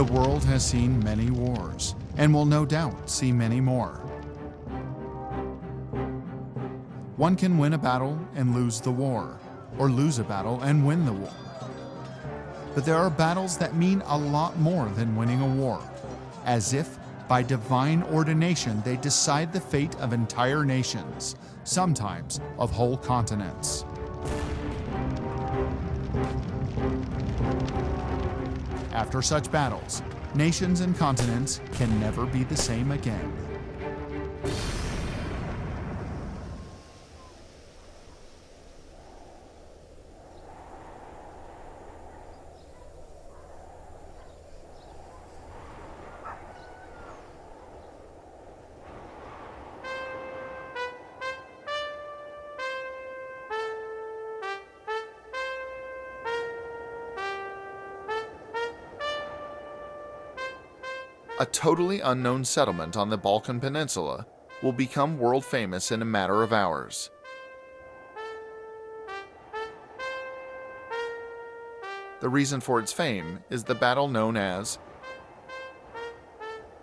The world has seen many wars, and will no doubt see many more. One can win a battle and lose the war, or lose a battle and win the war. But there are battles that mean a lot more than winning a war, as if by divine ordination they decide the fate of entire nations, sometimes of whole continents. After such battles, nations and continents can never be the same again. A totally unknown settlement on the Balkan Peninsula will become world famous in a matter of hours. The reason for its fame is the battle known as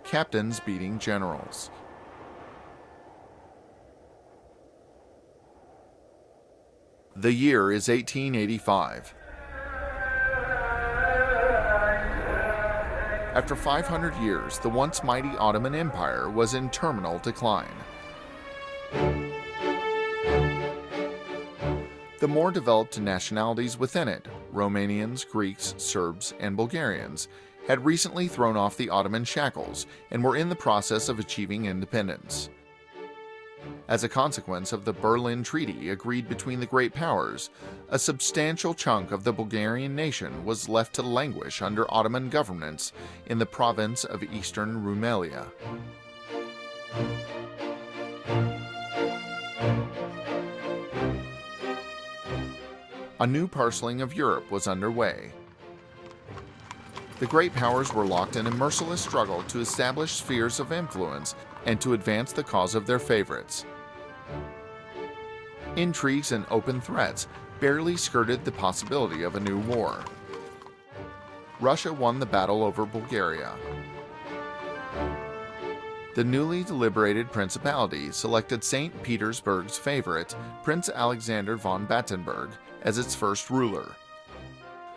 Captains Beating Generals. The year is 1885. After 500 years, the once mighty Ottoman Empire was in terminal decline. The more developed nationalities within it, Romanians, Greeks, Serbs, and Bulgarians, had recently thrown off the Ottoman shackles and were in the process of achieving independence. As a consequence of the Berlin Treaty agreed between the great powers, a substantial chunk of the Bulgarian nation was left to languish under Ottoman governance in the province of Eastern Rumelia. A new parceling of Europe was underway. The great powers were locked in a merciless struggle to establish spheres of influence and to advance the cause of their favorites. Intrigues and open threats barely skirted the possibility of a new war. Russia won the battle over Bulgaria. The newly liberated principality selected St. Petersburg's favorite, Prince Alexander von Battenberg, as its first ruler.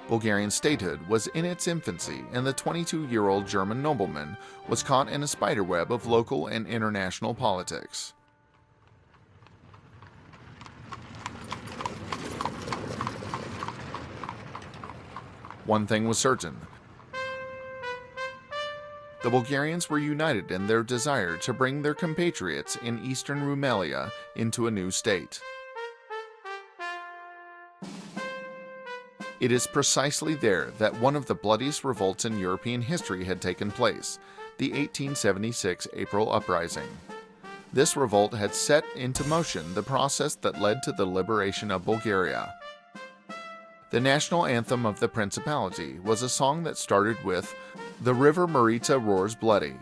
Bulgarian statehood was in its infancy, and the 22-year-old German nobleman was caught in a spiderweb of local and international politics. One thing was certain. The Bulgarians were united in their desire to bring their compatriots in Eastern Rumelia into a new state. It is precisely there that one of the bloodiest revolts in European history had taken place, the 1876 April Uprising. This revolt had set into motion the process that led to the liberation of Bulgaria. The national anthem of the principality was a song that started with, "The River Maritsa roars bloody."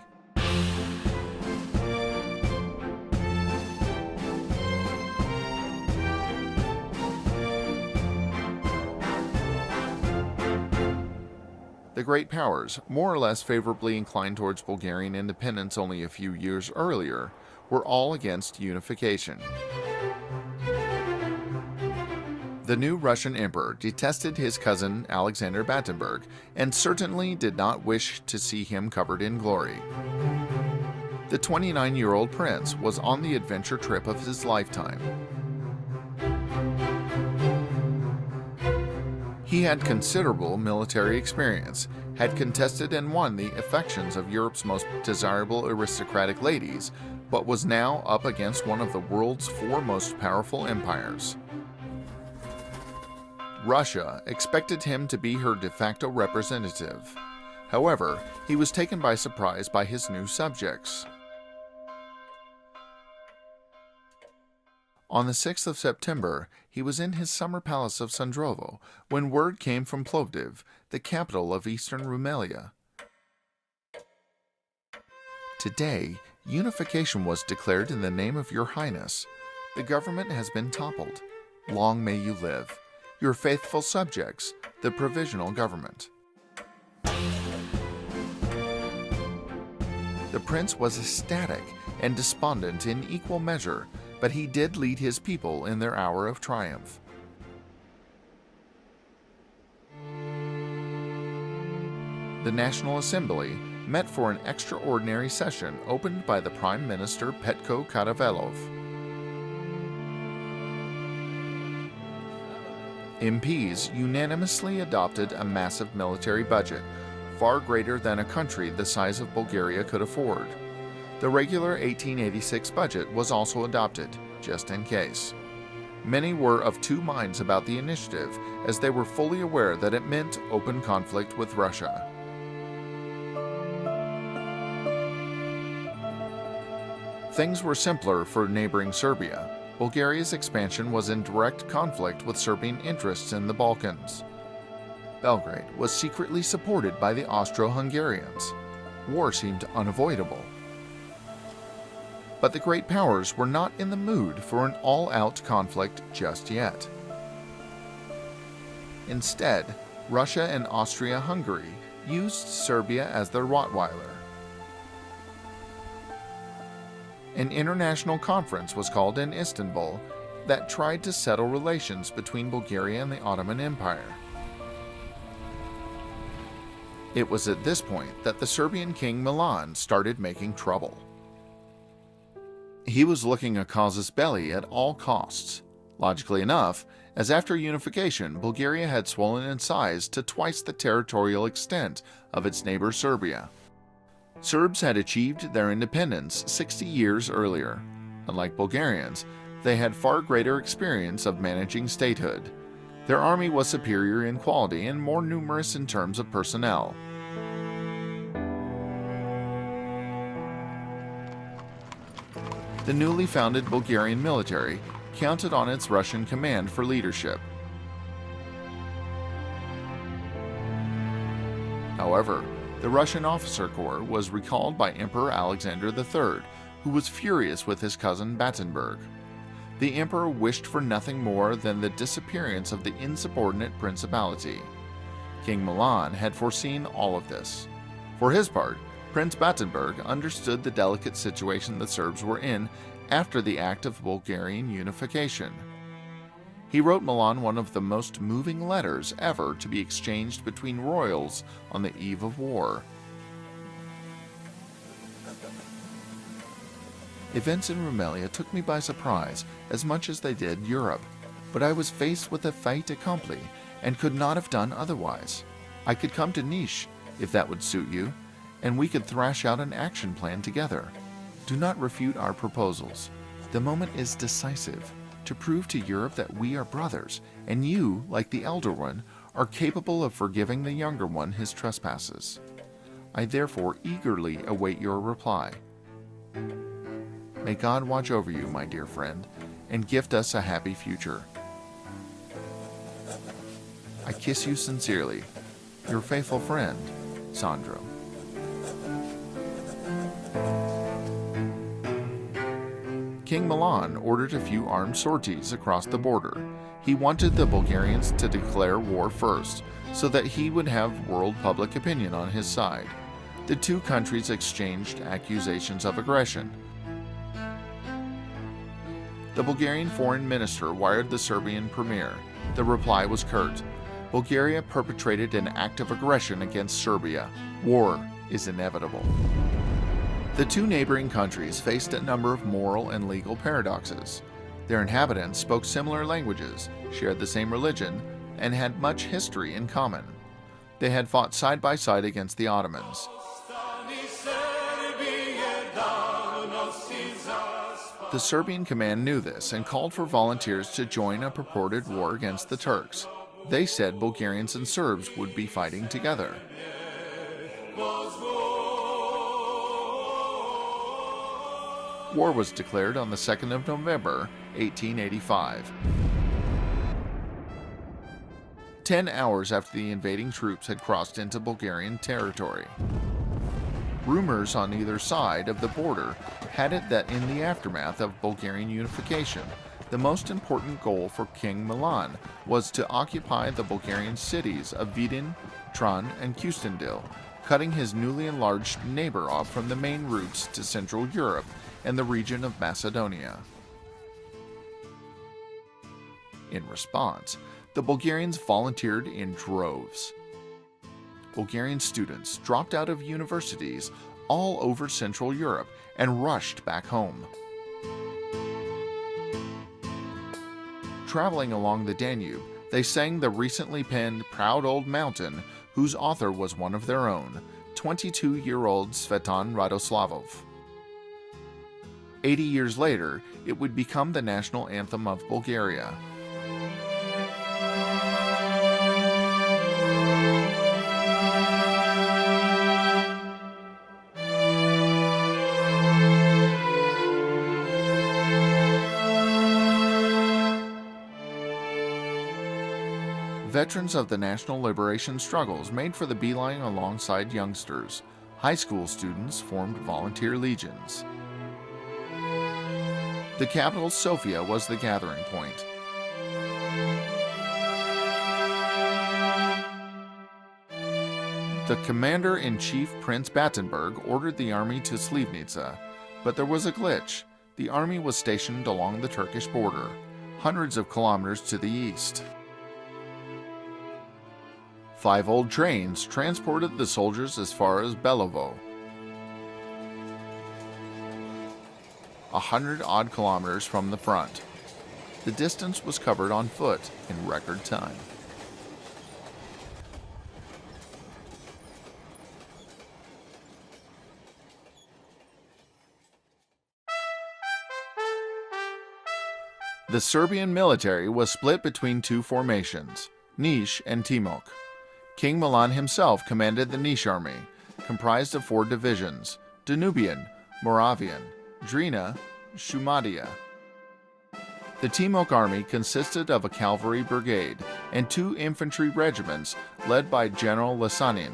The great powers, more or less favorably inclined towards Bulgarian independence only a few years earlier, were all against unification. The new Russian emperor detested his cousin Alexander Battenberg and certainly did not wish to see him covered in glory. The 29-year-old prince was on the adventure trip of his lifetime. He had considerable military experience, had contested and won the affections of Europe's most desirable aristocratic ladies, but was now up against one of the world's four most powerful empires. Russia expected him to be her de facto representative. However, he was taken by surprise by his new subjects. On the 6th of September, he was in his summer palace of Sandrovo when word came from Plovdiv, the capital of Eastern Rumelia. Today, unification was declared in the name of Your Highness. The government has been toppled. Long may you live. Your faithful subjects, the Provisional Government. The prince was ecstatic and despondent in equal measure, but he did lead his people in their hour of triumph. The National Assembly met for an extraordinary session opened by the Prime Minister Petko Karavelov. MPs unanimously adopted a massive military budget, far greater than a country the size of Bulgaria could afford. The regular 1886 budget was also adopted, just in case. Many were of two minds about the initiative, as they were fully aware that it meant open conflict with Russia. Things were simpler for neighboring Serbia. Bulgaria's expansion was in direct conflict with Serbian interests in the Balkans. Belgrade was secretly supported by the Austro-Hungarians. War seemed unavoidable. But the great powers were not in the mood for an all-out conflict just yet. Instead, Russia and Austria-Hungary used Serbia as their Rottweiler. An international conference was called in Istanbul that tried to settle relations between Bulgaria and the Ottoman Empire. It was at this point that the Serbian King Milan started making trouble. He was looking a casus belli at all costs. Logically enough, as after unification, Bulgaria had swollen in size to twice the territorial extent of its neighbor Serbia. Serbs had achieved their independence 60 years earlier. Unlike Bulgarians, they had far greater experience of managing statehood. Their army was superior in quality and more numerous in terms of personnel. The newly founded Bulgarian military counted on its Russian command for leadership. However, the Russian officer corps was recalled by Emperor Alexander III, who was furious with his cousin Battenberg. The emperor wished for nothing more than the disappearance of the insubordinate principality. King Milan had foreseen all of this. For his part, Prince Battenberg understood the delicate situation the Serbs were in after the act of Bulgarian unification. He wrote Milan one of the most moving letters ever to be exchanged between royals on the eve of war. Events in Rumelia took me by surprise as much as they did Europe, but I was faced with a fait accompli and could not have done otherwise. I could come to Niš, if that would suit you, and we could thrash out an action plan together. Do not refute our proposals. The moment is decisive, to prove to Europe that we are brothers, and you, like the elder one, are capable of forgiving the younger one his trespasses. I therefore eagerly await your reply. May God watch over you, my dear friend, and gift us a happy future. I kiss you sincerely. Your faithful friend, Sandro. King Milan ordered a few armed sorties across the border. He wanted the Bulgarians to declare war first, so that he would have world public opinion on his side. The two countries exchanged accusations of aggression. The Bulgarian foreign minister wired the Serbian premier. The reply was curt. Bulgaria perpetrated an act of aggression against Serbia. War is inevitable. The two neighboring countries faced a number of moral and legal paradoxes. Their inhabitants spoke similar languages, shared the same religion, and had much history in common. They had fought side by side against the Ottomans. The Serbian command knew this and called for volunteers to join a purported war against the Turks. They said Bulgarians and Serbs would be fighting together. War was declared on the 2nd of November, 1885. 10 hours after the invading troops had crossed into Bulgarian territory. Rumors on either side of the border had it that in the aftermath of Bulgarian unification, the most important goal for King Milan was to occupy the Bulgarian cities of Vidin, Tran, and Kustendil, cutting his newly enlarged neighbor off from the main routes to Central Europe and the region of Macedonia. In response, the Bulgarians volunteered in droves. Bulgarian students dropped out of universities all over Central Europe and rushed back home. Traveling along the Danube, they sang the recently penned Proud Old Mountain, whose author was one of their own, 22-year-old Tsvetan Radoslavov. 80 years later, it would become the national anthem of Bulgaria. Veterans of the national liberation struggles made for the beeline alongside youngsters. High school students formed volunteer legions. The capital, Sofia, was the gathering point. The commander-in-chief, Prince Battenberg, ordered the army to Slivnitsa, but there was a glitch. The army was stationed along the Turkish border, hundreds of kilometers to the east. 5 old trains transported the soldiers as far as Belovo, 100-odd kilometers from the front. The distance was covered on foot in record time. The Serbian military was split between 2 formations, Niš and Timok. King Milan himself commanded the Niš army, comprised of 4 divisions: Danubian, Moravian, Drina, Shumadia. The Timok army consisted of a cavalry brigade and 2 infantry regiments led by General Lasanin.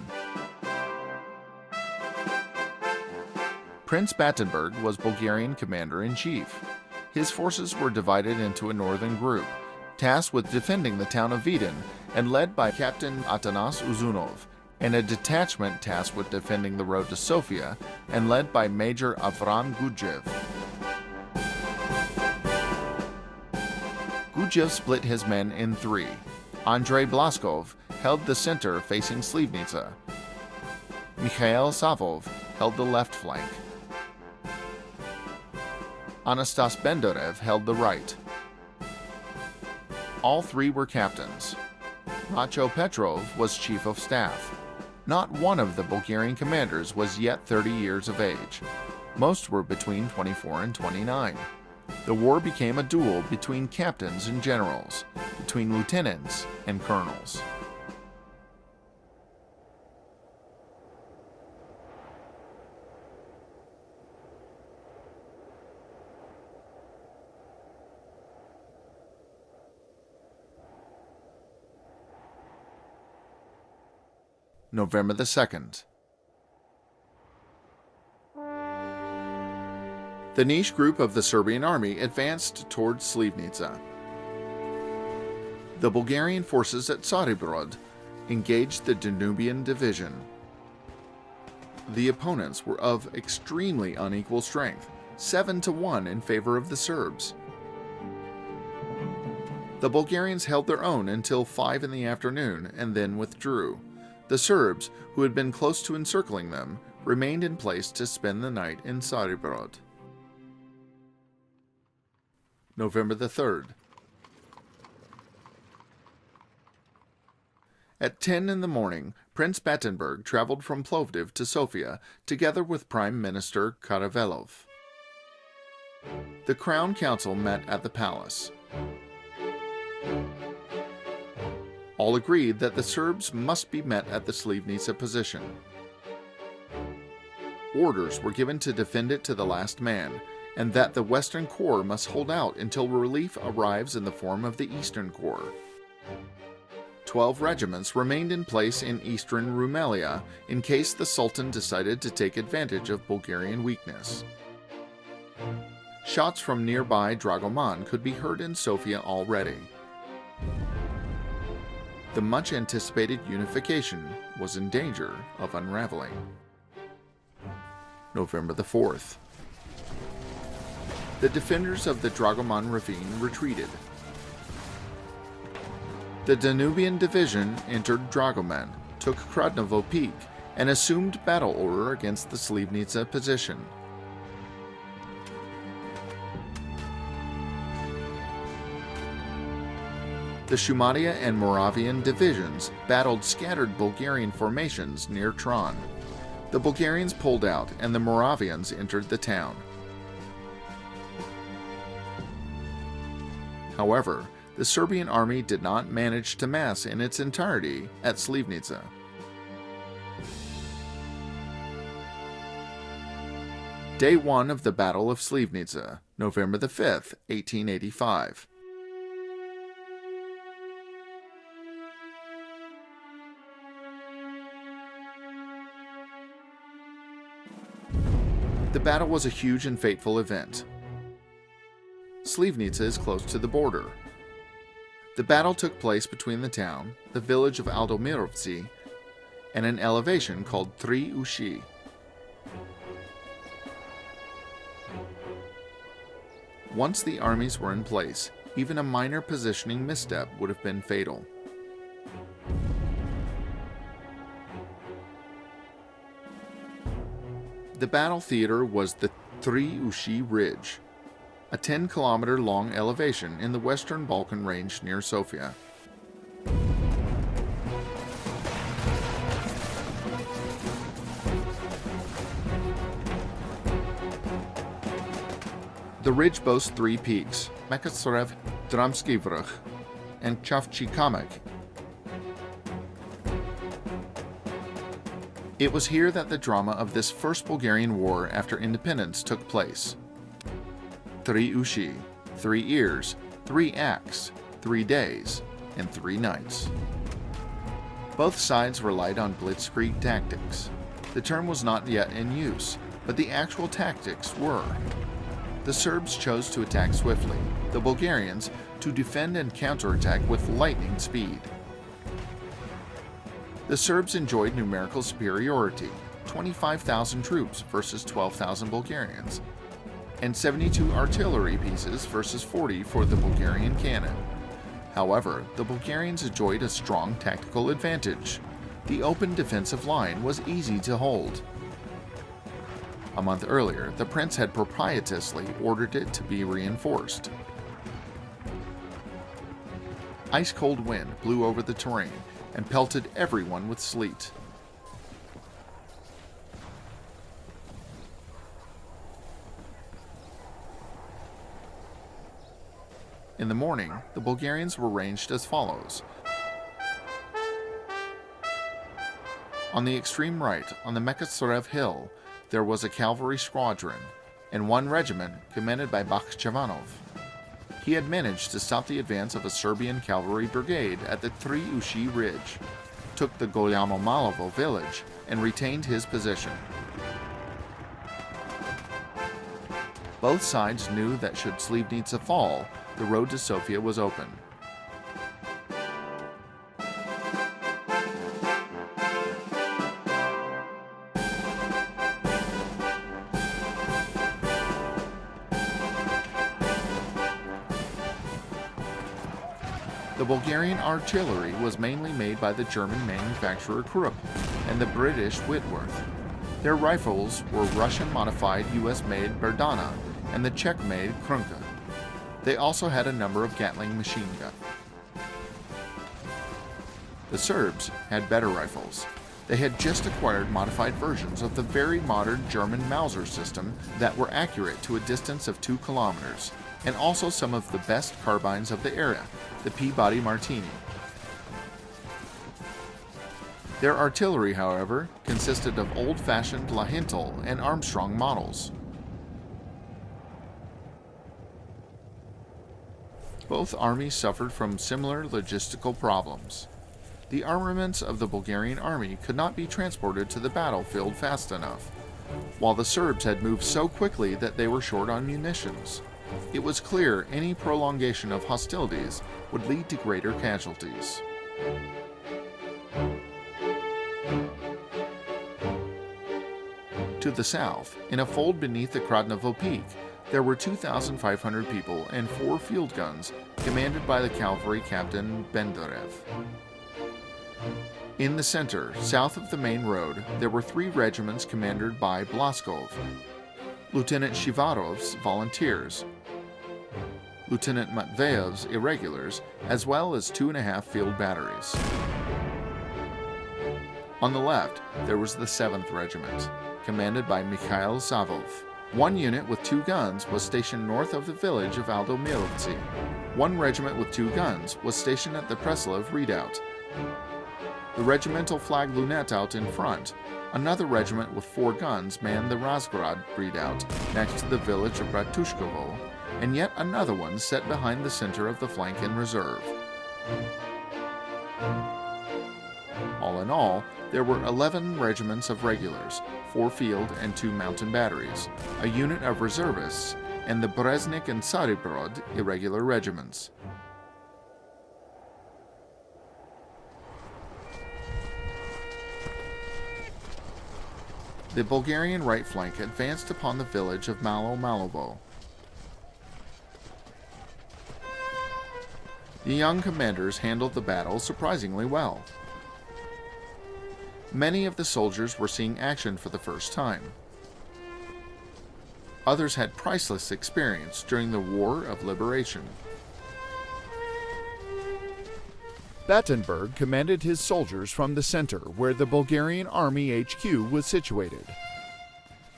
Prince Battenberg was Bulgarian commander-in-chief. His forces were divided into a northern group, tasked with defending the town of Vidin and led by Captain Atanas Uzunov, and a detachment tasked with defending the road to Sofia and led by Major Avram Gujev. Gujev split his men in 3. Andrei Blaskov held the center facing Slivnitsa. Mikhail Savov held the left flank. Anastas Bendorev held the right. All 3 were captains. Macho Petrov was chief of staff. Not one of the Bulgarian commanders was yet 30 years of age. Most were between 24 and 29. The war became a duel between captains and generals, between lieutenants and colonels. November the 2nd. The Niš group of the Serbian army advanced towards Slivnitsa. The Bulgarian forces at Caribrod engaged the Danubian division. The opponents were of extremely unequal strength, 7-1 in favor of the Serbs. The Bulgarians held their own until 5 in the afternoon and then withdrew. The Serbs, who had been close to encircling them, remained in place to spend the night in Caribrod. November the 3rd. At 10 in the morning, Prince Battenberg traveled from Plovdiv to Sofia together with Prime Minister Karavelov. The Crown Council met at the palace. All agreed that the Serbs must be met at the Slivnitsa position. Orders were given to defend it to the last man, and that the Western Corps must hold out until relief arrives in the form of the Eastern Corps. 12 regiments remained in place in eastern Rumelia in case the Sultan decided to take advantage of Bulgarian weakness. Shots from nearby Dragoman could be heard in Sofia already. The much-anticipated unification was in danger of unraveling. November the 4th. The defenders of the Dragoman ravine retreated. The Danubian division entered Dragoman, took Kradnovo Peak, and assumed battle order against the Slivnitsa position. The Shumatia and Moravian divisions battled scattered Bulgarian formations near Tron. The Bulgarians pulled out and the Moravians entered the town. However, the Serbian army did not manage to mass in its entirety at Slivnitsa. Day 1 of the Battle of Slivnitsa, November the 5th, 1885. The battle was a huge and fateful event. Slivnitsa is close to the border. The battle took place between the town, the village of Aldomirovci, and an elevation called Tri Ushi. Once the armies were in place, even a minor positioning misstep would have been fatal. The battle theater was the Tri Ushi Ridge, a 10-kilometer-long elevation in the Western Balkan Range near Sofia. The ridge boasts 3 peaks, Mekatsarev, Dramski Vrh, and Chavchikamek. It was here that the drama of this first Bulgarian war after independence took place. 3 Ushi, 3 years, 3 acts, 3 days, and 3 nights. Both sides relied on blitzkrieg tactics. The term was not yet in use, but the actual tactics were. The Serbs chose to attack swiftly, the Bulgarians to defend and counterattack with lightning speed. The Serbs enjoyed numerical superiority, 25,000 troops versus 12,000 Bulgarians, and 72 artillery pieces versus 40 for the Bulgarian cannon. However, the Bulgarians enjoyed a strong tactical advantage. The open defensive line was easy to hold. A month earlier, the prince had propitiously ordered it to be reinforced. Ice-cold wind blew over the terrain and pelted everyone with sleet. In the morning, the Bulgarians were ranged as follows. On the extreme right, on the Mekatsarev Hill, there was a cavalry squadron and 1 regiment commanded by Bakhchevanov. He had managed to stop the advance of a Serbian cavalry brigade at the Tri Ushi Ridge, took the Golyamo Malovo village, and retained his position. Both sides knew that should Slivnitsa fall, the road to Sofia was open. The Bulgarian artillery was mainly made by the German manufacturer Krupp and the British Whitworth. Their rifles were Russian-modified US-made Berdana and the Czech-made Krunka. They also had a number of Gatling machine guns. The Serbs had better rifles. They had just acquired modified versions of the very modern German Mauser system that were accurate to a distance of 2 kilometers, and also some of the best carbines of the era, the Peabody Martini. Their artillery, however, consisted of old-fashioned Lahintal and Armstrong models. Both armies suffered from similar logistical problems. The armaments of the Bulgarian army could not be transported to the battlefield fast enough, while the Serbs had moved so quickly that they were short on munitions. It was clear any prolongation of hostilities would lead to greater casualties. To the south, in a fold beneath the Kradnovo Peak, there were 2,500 people and 4 field guns, commanded by the cavalry captain Benderev. In the center, south of the main road, there were 3 regiments commanded by Blaskov, Lieutenant Shivarov's volunteers, Lieutenant Matveyev's irregulars, as well as 2.5 field batteries. On the left, there was the 7th Regiment, commanded by Mikhail Savov. 1 unit with 2 guns was stationed north of the village of Aldomirovci. 1 regiment with 2 guns was stationed at the Preslav redoubt. The regimental flag lunette out in front. Another regiment with 4 guns manned the Razgrad redoubt next to the village of Bratushkovo, and yet another one set behind the center of the flank in reserve. All in all, there were 11 regiments of regulars, 4 field and 2 mountain batteries, a unit of reservists, and the Breznik and Tsaribrod irregular regiments. The Bulgarian right flank advanced upon the village of Malo-Malovo. The young commanders handled the battle surprisingly well. Many of the soldiers were seeing action for the first time. Others had priceless experience during the War of Liberation. Battenberg commanded his soldiers from the center where the Bulgarian Army HQ was situated.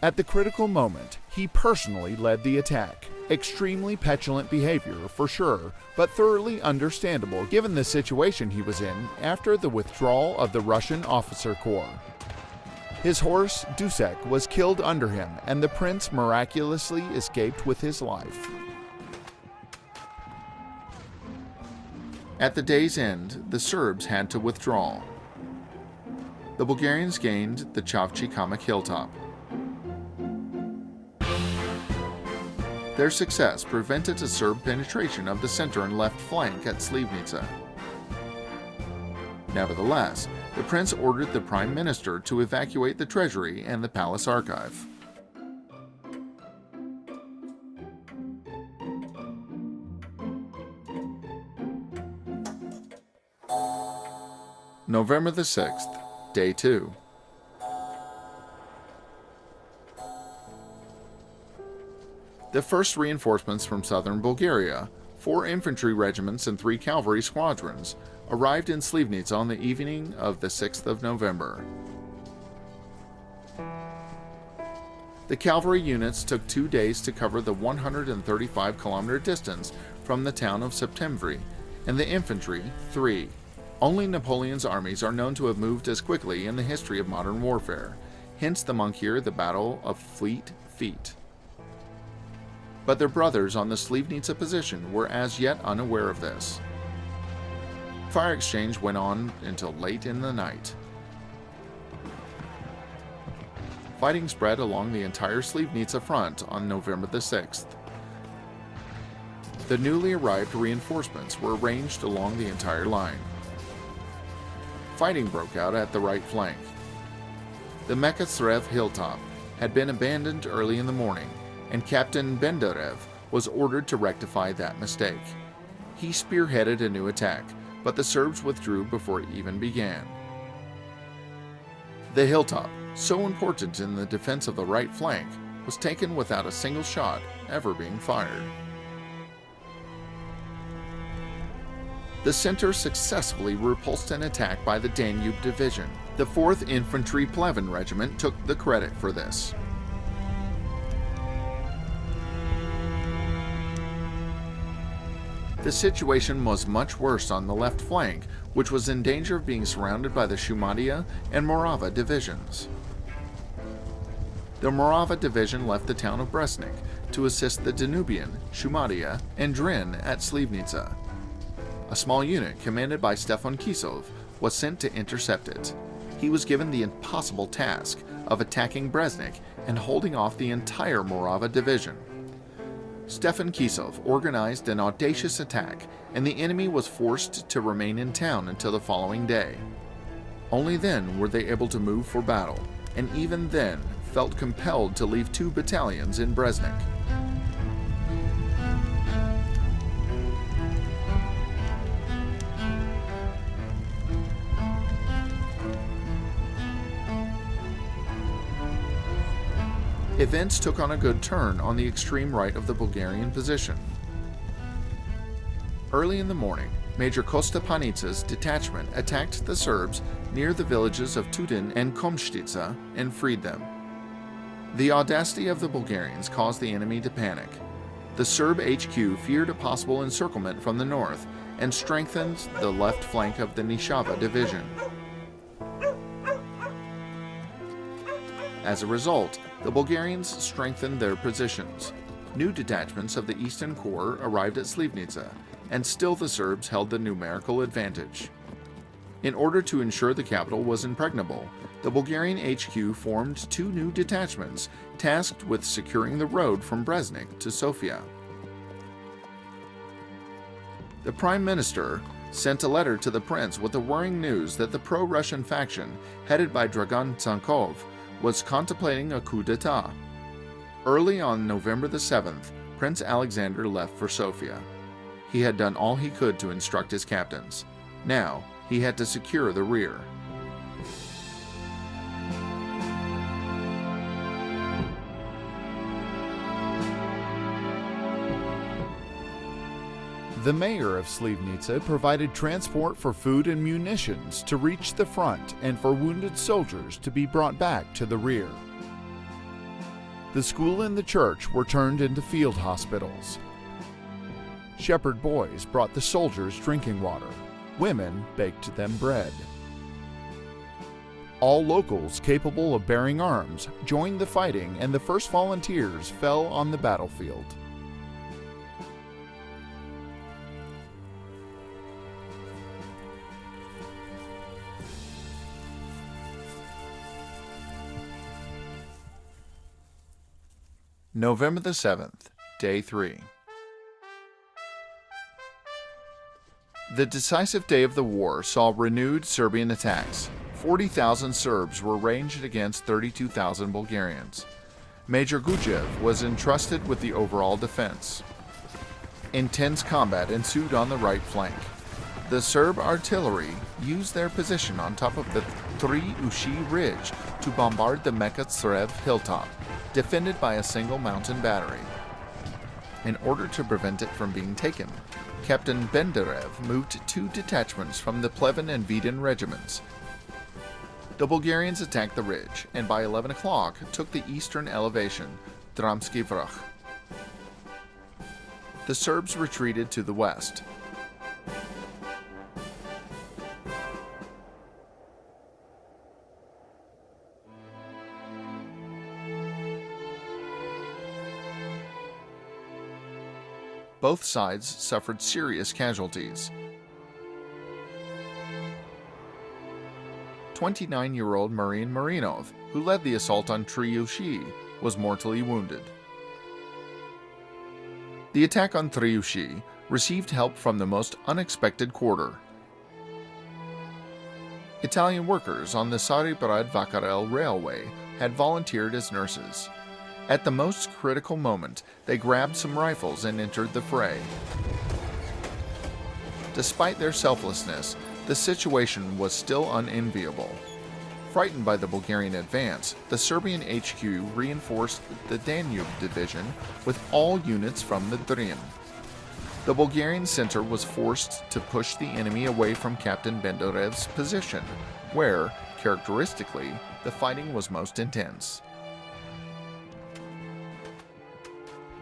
At the critical moment, he personally led the attack. Extremely petulant behavior, for sure, but thoroughly understandable given the situation he was in after the withdrawal of the Russian officer corps. His horse, Dusek, was killed under him, and the prince miraculously escaped with his life. At the day's end, the Serbs had to withdraw. The Bulgarians gained the Chavchi-Kamak hilltop. Their success prevented a Serb penetration of the center and left flank at Slivnitsa. Nevertheless, the prince ordered the prime minister to evacuate the treasury and the palace archive. November the 6th, Day 2. The first reinforcements from southern Bulgaria, 4 infantry regiments and 3 cavalry squadrons, arrived in Slivnitsa on the evening of the 6th of November. The cavalry units took 2 days to cover the 135-kilometer distance from the town of Septemvri, and the infantry, 3. Only Napoleon's armies are known to have moved as quickly in the history of modern warfare, hence the monk here the Battle of Fleet Feet. But their brothers on the Slivnitsa position were as yet unaware of this. Fire exchange went on until late in the night. Fighting spread along the entire Slivnitsa front on November the 6th. The newly arrived reinforcements were arranged along the entire line. Fighting broke out at the right flank. The Mekasrev hilltop had been abandoned early in the morning, and Captain Benderev was ordered to rectify that mistake. He spearheaded a new attack, but the Serbs withdrew before it even began. The hilltop, so important in the defense of the right flank, was taken without a single shot ever being fired. The center successfully repulsed an attack by the Danube Division. The 4th Infantry Plevin Regiment took the credit for this. The situation was much worse on the left flank, which was in danger of being surrounded by the Shumadia and Morava divisions. The Morava division left the town of Breznik to assist the Danubian, Shumadia, and Drin at Slivnitsa. A small unit commanded by Stefan Kisov was sent to intercept it. He was given the impossible task of attacking Breznik and holding off the entire Morava division. Stefan Kisov organized an audacious attack, and the enemy was forced to remain in town until the following day. Only then were they able to move for battle, and even then felt compelled to leave 2 battalions in Breznik. Events took on a good turn on the extreme right of the Bulgarian position. Early in the morning, Major Kosta Panitsa's detachment attacked the Serbs near the villages of Tudin and Komštica and freed them. The audacity of the Bulgarians caused the enemy to panic. The Serb HQ feared a possible encirclement from the north and strengthened the left flank of the Nishava division. As a result, the Bulgarians strengthened their positions. New detachments of the Eastern Corps arrived at Slivnitsa, and still the Serbs held the numerical advantage. In order to ensure the capital was impregnable, the Bulgarian HQ formed 2 new detachments tasked with securing the road from Breznik to Sofia. The Prime Minister sent a letter to the Prince with the worrying news that the pro-Russian faction, headed by Dragan Tsankov, was contemplating a coup d'etat. Early on November the 7th, Prince Alexander left for Sofia. He had done all he could to instruct his captains. Now, he had to secure the rear. The mayor of Slivnitsa provided transport for food and munitions to reach the front and for wounded soldiers to be brought back to the rear. The school and the church were turned into field hospitals. Shepherd boys brought the soldiers drinking water. Women baked them bread. All locals capable of bearing arms joined the fighting, and the first volunteers fell on the battlefield. November the 7th, Day 3. The decisive day of the war saw renewed Serbian attacks. 40,000 Serbs were ranged against 32,000 Bulgarians. Major Gujev was entrusted with the overall defense. Intense combat ensued on the right flank. The Serb artillery used their position on top of the Tri Ushi Ridge to bombard the Mekatsrev hilltop, defended by a single mountain battery. In order to prevent it from being taken, Captain Benderev moved 2 detachments from the Pleven and Vidin regiments. The Bulgarians attacked the ridge, and by 11 o'clock took the eastern elevation, Dramski Vrh. The Serbs retreated to the west. Both sides suffered serious casualties. 29-year-old Marin Marinov, who led the assault on Triushi, was mortally wounded. The attack on Triushi received help from the most unexpected quarter. Italian workers on the Tsarigrad-Vakarel railway had volunteered as nurses. At the most critical moment, they grabbed some rifles and entered the fray. Despite their selflessness, the situation was still unenviable. Frightened by the Bulgarian advance, the Serbian HQ reinforced the Danube division with all units from the Drin. The Bulgarian center was forced to push the enemy away from Captain Benderev's position, where, characteristically, the fighting was most intense.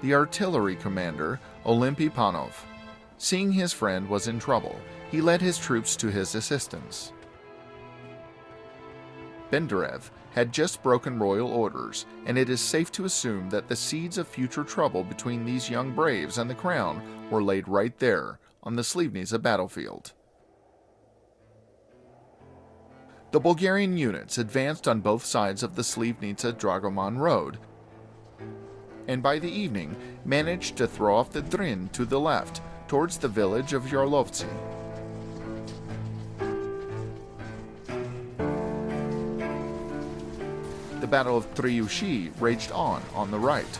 The artillery commander, Olympy Panov, seeing his friend was in trouble, he led his troops to his assistance. Benderev had just broken royal orders, and it is safe to assume that the seeds of future trouble between these young braves and the crown were laid right there on the Slivnitsa battlefield. The Bulgarian units advanced on both sides of the Slivnitsa-Dragoman road. and by the evening managed to throw off the Drin to the left, towards the village of Yarlovci. The Battle of Triushi raged on the right.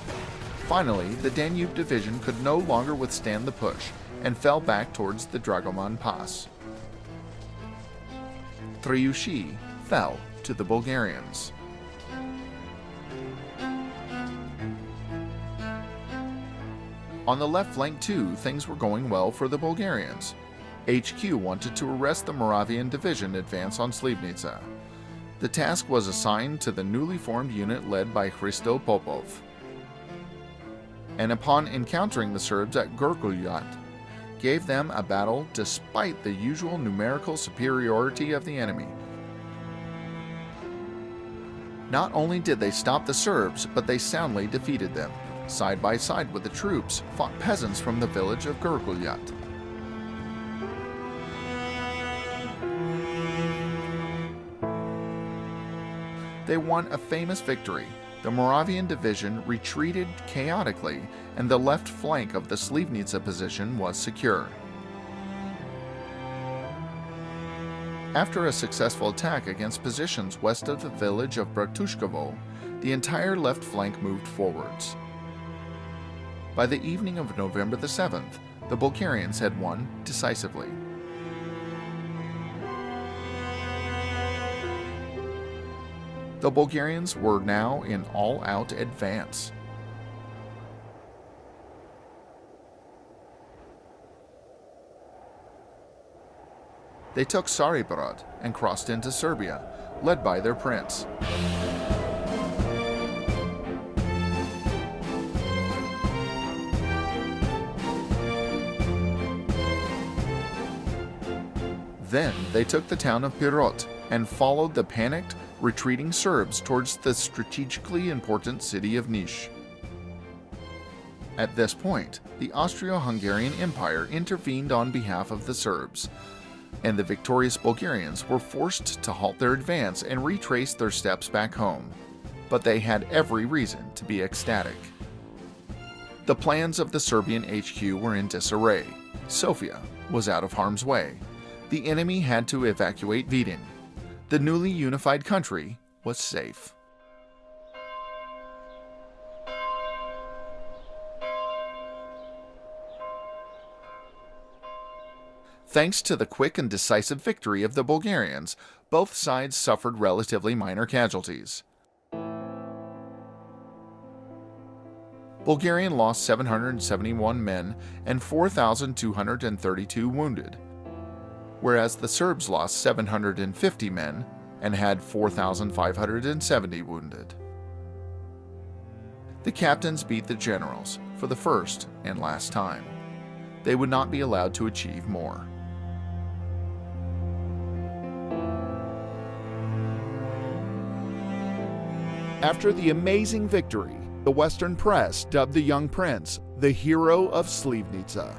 Finally, the Danube division could no longer withstand the push and fell back towards the Dragoman Pass. Triushi fell to the Bulgarians. On the left flank too, things were going well for the Bulgarians. HQ wanted to arrest the Moravian division advance on Slivnitsa. The task was assigned to the newly formed unit led by Hristo Popov. And upon encountering the Serbs at Gurguljat, gave them a battle despite the usual numerical superiority of the enemy. Not only did they stop the Serbs, but they soundly defeated them. Side by side with the troops fought peasants from the village of Gurguljat. They won a famous victory. The Moravian division retreated chaotically, and the left flank of the Slivnitsa position was secure. After a successful attack against positions west of the village of Bratushkovo, the entire left flank moved forwards. By the evening of November the 7th, the Bulgarians had won decisively. The Bulgarians were now in all-out advance. They took Tsaribrod and crossed into Serbia, led by their prince. Then they took the town of Pirot and followed the panicked, retreating Serbs towards the strategically important city of Niš. At this point, the Austro-Hungarian Empire intervened on behalf of the Serbs, and the victorious Bulgarians were forced to halt their advance and retrace their steps back home. But they had every reason to be ecstatic. The plans of the Serbian HQ were in disarray. Sofia was out of harm's way. The enemy had to evacuate Vidin. The newly unified country was safe. Thanks to the quick and decisive victory of the Bulgarians, both sides suffered relatively minor casualties. Bulgaria lost 771 men and 4,232 wounded, whereas the Serbs lost 750 men and had 4,570 wounded. The captains beat the generals for the first and last time. They would not be allowed to achieve more. After the amazing victory, the Western press dubbed the young prince the hero of Slivnitsa.